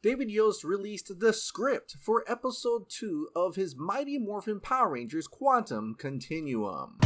David Yost released the script for episode 2 of his Mighty Morphin Power Rangers Quantum Continuum.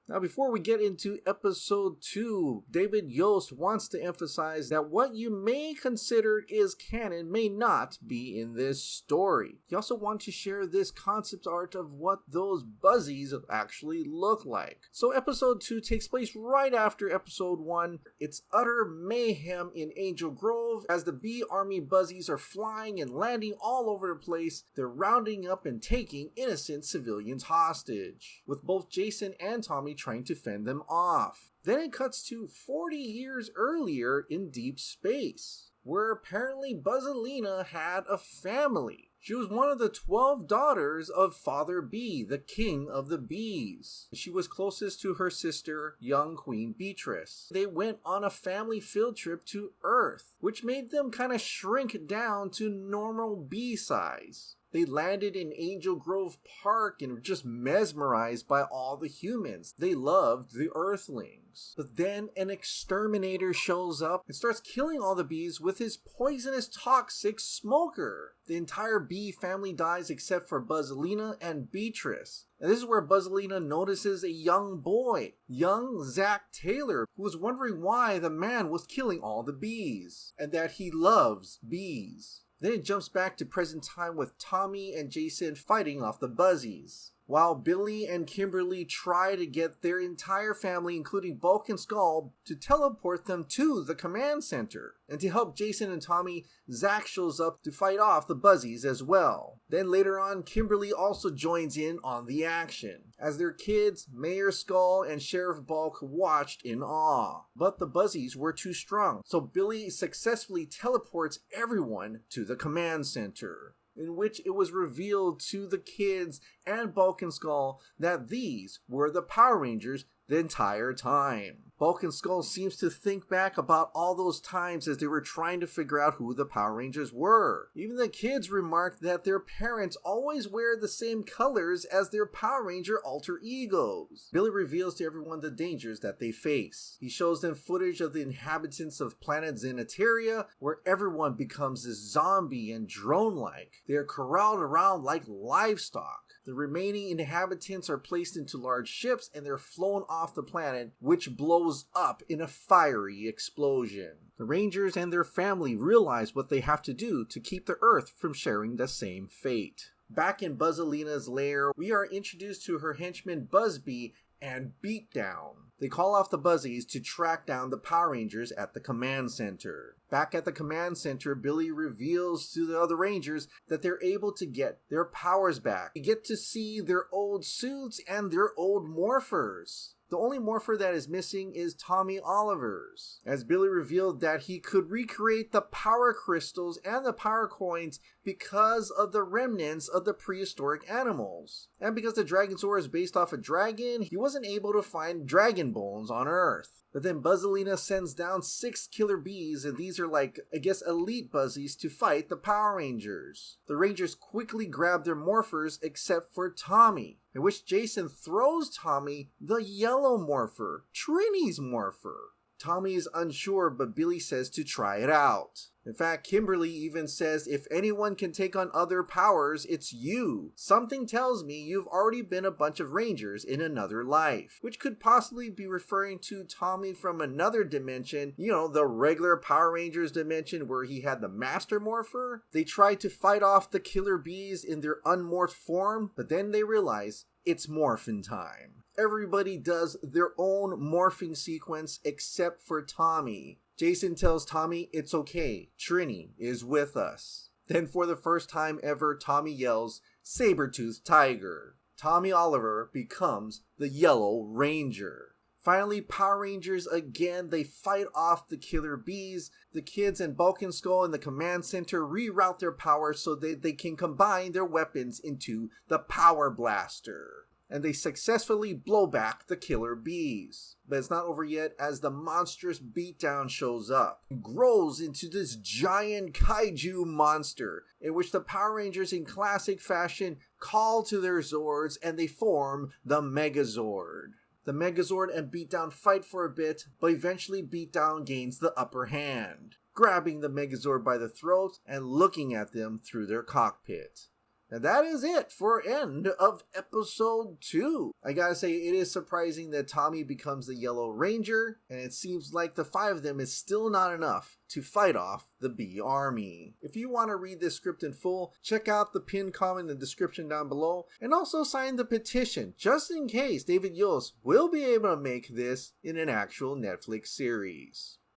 Now, before we get into episode 2, David Yost wants to emphasize that what you may consider is canon may not be in this story. He also wants to share this concept art of what those Buzzies actually look like. So episode 2 takes place right after episode 1. It's utter mayhem in Angel Grove as the Bee Army Buzzies are flying and landing all over the place. They're rounding up and taking innocent civilians hostage, with both Jason and Tommy trying to fend them off. Then it cuts to 40 years earlier in deep space, where apparently Buzzalina had a family. She was one of the 12 daughters of Father Bee, the king of the bees. She was closest to her sister, young Queen Beatrice. They went on a family field trip to Earth, which made them kind of shrink down to normal bee size. They landed in Angel Grove Park and were just mesmerized by all the humans. They loved the Earthlings. But then an exterminator shows up and starts killing all the bees with his poisonous toxic smoker. The entire bee family dies except for Buzzalina and Beatrice. And this is where Buzzalina notices a young boy, young Zack Taylor, who was wondering why the man was killing all the bees, and that he loves bees. Then it jumps back to present time with Tommy and Jason fighting off the Buzzies, while Billy and Kimberly try to get their entire family, including Bulk and Skull, to teleport them to the command center. And to help Jason and Tommy, Zack shows up to fight off the Buzzies as well. Then later on, Kimberly also joins in on the action, as their kids, Mayor Skull and Sheriff Bulk, watched in awe. But the Buzzies were too strong, so Billy successfully teleports everyone to the command center, in which it was revealed to the kids and Bulk and Skull that these were the Power Rangers the entire time. Bulk and Skull seems to think back about all those times as they were trying to figure out who the Power Rangers were. Even the kids remarked that their parents always wear the same colors as their Power Ranger alter egos. Billy reveals to everyone the dangers that they face. He shows them footage of the inhabitants of planet Xenataria, where everyone becomes this zombie and drone-like. They are corralled around like livestock. The remaining inhabitants are placed into large ships and they're flown off the planet, which blows up in a fiery explosion. The Rangers and their family realize what they have to do to keep the Earth from sharing the same fate. Back in Buzzalina's lair, we are introduced to her henchman Buzzbee and Beatdown. They call off the Buzzies to track down the Power Rangers at the command center. Back at the command center, Billy reveals to the other Rangers that they're able to get their powers back. They get to see their old suits and their old morphers. The only morpher that is missing is Tommy Oliver's, as Billy revealed that he could recreate the power crystals and the power coins because of the remnants of the prehistoric animals. And because the Dragonzord is based off a dragon, he wasn't able to find dragon bones on Earth. But then Buzzalina sends down 6 killer bees, and these are like, I guess, elite Buzzies to fight the Power Rangers. The Rangers quickly grab their morphers except for Tommy, in which Jason throws Tommy the yellow morpher, Trini's morpher. Tommy is unsure, but Billy says to try it out. In fact, Kimberly even says if anyone can take on other powers, it's you. Something tells me you've already been a bunch of Rangers in another life, which could possibly be referring to Tommy from another dimension, you know, the regular Power Rangers dimension where he had the Master Morpher. They tried to fight off the killer bees in their unmorphed form, but then they realize it's morphin' time. Everybody does their own morphing sequence except for Tommy. Jason tells Tommy it's okay, Trini is with us. Then for the first time ever, Tommy yells, "Saber-toothed tiger." Tommy Oliver becomes the Yellow Ranger. Finally, Power Rangers again, they fight off the killer bees. The kids and Bulk and Skull in the command center reroute their power so that they can combine their weapons into the Power Blaster. And they successfully blow back the killer bees. But it's not over yet, as the monstrous Beatdown shows up and grows into this giant kaiju monster, in which the Power Rangers in classic fashion call to their Zords and they form the Megazord. The Megazord and Beatdown fight for a bit, but eventually Beatdown gains the upper hand, grabbing the Megazord by the throat and looking at them through their cockpit. And that is it for end of episode 2. I gotta say, it is surprising that Tommy becomes the Yellow Ranger, and it seems like the 5 of them is still not enough to fight off the B Army. If you want to read this script in full, check out the pinned comment in the description down below, and also sign the petition, just in case David Yost will be able to make this in an actual Netflix series.